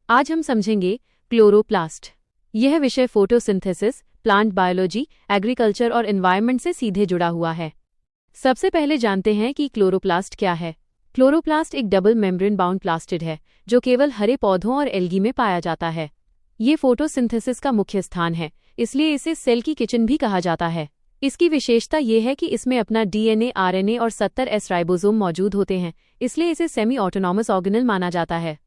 आज हम समझेंगे क्लोरोप्लास्ट। यह विषय फोटोसिंथेसिस, प्लांट बायोलॉजी, एग्रीकल्चर और एनवायरनमेंट से सीधे जुड़ा हुआ है। सबसे पहले जानते हैं कि क्लोरोप्लास्ट क्या है। क्लोरोप्लास्ट एक डबल मेम्ब्रेन बाउंड प्लास्टिड है जो केवल हरे पौधों और एल्गी में पाया जाता है। ये फोटोसिंथेसिस का मुख्य स्थान है, इसलिए इसे सेल की किचन भी कहा जाता है। इसकी विशेषता ये है कि इसमें अपना डीएनए, आरएनए और 70S राइबोसोम मौजूद होते हैं, इसलिए इसे सेमी ऑटोनॉमस ऑर्गेनल माना जाता है।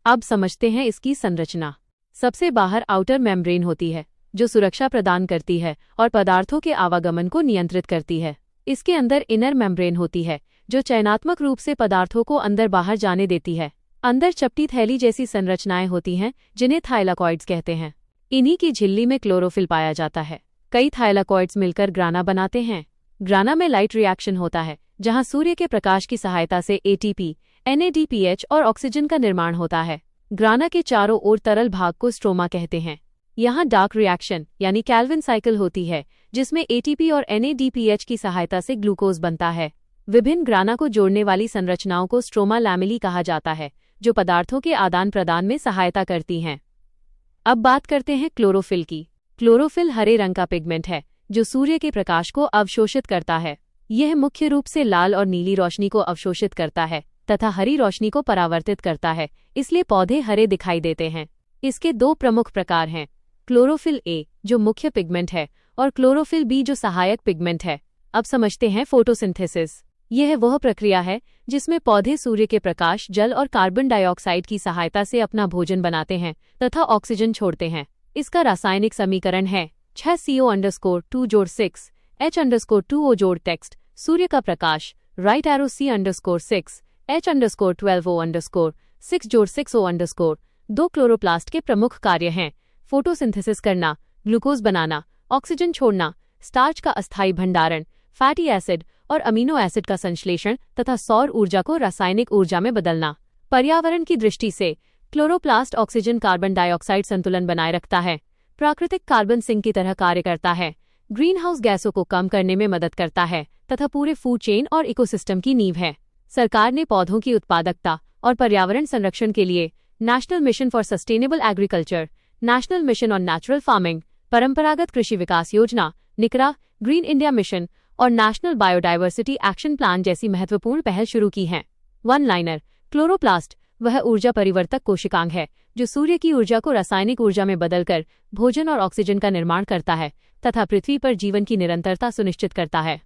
अब समझते हैं इसकी संरचना। सबसे बाहर आउटर मेम्ब्रेन होती है जो सुरक्षा प्रदान करती है और पदार्थों के आवागमन को नियंत्रित करती है। इसके अंदर इनर मेम्ब्रेन होती है जो चयनात्मक रूप से पदार्थों को अंदर बाहर जाने देती है। अंदर चपटी थैली जैसी संरचनाएं होती हैं जिन्हें थाइलाकॉइड्स कहते हैं। इन्हीं की झिल्ली में क्लोरोफिल पाया जाता है। कई थाइलाकॉइड्स मिलकर ग्राना बनाते हैं। ग्राना में लाइट रिएक्शन होता है जहां सूर्य के प्रकाश की सहायता से एटीपी, NADPH और ऑक्सीजन का निर्माण होता है। ग्राना के चारों ओर तरल भाग को स्ट्रोमा कहते हैं। यहाँ डार्क रिएक्शन यानी कैल्विन साइकिल होती है जिसमें एटीपी और NADPH की सहायता से ग्लूकोज बनता है। विभिन्न ग्राना को जोड़ने वाली संरचनाओं को स्ट्रोमा लैमेली कहा जाता है जो पदार्थों के आदान प्रदान में सहायता करती हैं। अब बात करते हैं क्लोरोफिल की। क्लोरोफिल हरे रंग का पिगमेंट है जो सूर्य के प्रकाश को अवशोषित करता है। यह मुख्य रूप से लाल और नीली रोशनी को अवशोषित करता है तथा हरी रोशनी को परावर्तित करता है, इसलिए पौधे हरे दिखाई देते हैं। इसके दो प्रमुख प्रकार हैं, क्लोरोफिल ए जो मुख्य पिगमेंट है और क्लोरोफिल बी जो सहायक पिगमेंट है। अब समझते हैं फोटोसिंथेसिस। यह वह प्रक्रिया है जिसमें पौधे सूर्य के प्रकाश, जल और कार्बन डाइऑक्साइड की सहायता से अपना भोजन बनाते हैं तथा ऑक्सीजन छोड़ते हैं। इसका रासायनिक समीकरण है 6CO_2 H_2O टेक्स्ट सूर्य का प्रकाश right arrow C_6 H_12O_6 6O_। दो क्लोरोप्लास्ट के प्रमुख कार्य हैं फोटोसिंथेसिस करना, ग्लूकोज बनाना, ऑक्सीजन छोड़ना, स्टार्च का अस्थायी भंडारण, फैटी एसिड और अमीनो एसिड का संश्लेषण तथा सौर ऊर्जा को रासायनिक ऊर्जा में बदलना। पर्यावरण की दृष्टि से क्लोरोप्लास्ट ऑक्सीजन कार्बन डाइऑक्साइड संतुलन बनाए रखता है, प्राकृतिक कार्बन सिंक की तरह कार्य करता है, ग्रीन हाउस गैसों को कम करने में मदद करता है तथा पूरे फूड चेन और इकोसिस्टम की नींव है। सरकार ने पौधों की उत्पादकता और पर्यावरण संरक्षण के लिए national mission for sustainable agriculture, national mission on natural farming, परंपरागत कृषि विकास योजना, निकरा, ग्रीन इंडिया मिशन और नेशनल बायोडायवर्सिटी एक्शन प्लान जैसी महत्वपूर्ण पहल शुरू की हैं। One liner. क्लोरोप्लास्ट वह ऊर्जा परिवर्तक कोशिकांग है जो सूर्य की ऊर्जा को रासायनिक ऊर्जा में बदलकर भोजन और ऑक्सीजन का निर्माण करता है तथा पृथ्वी पर जीवन की निरंतरता सुनिश्चित करता है।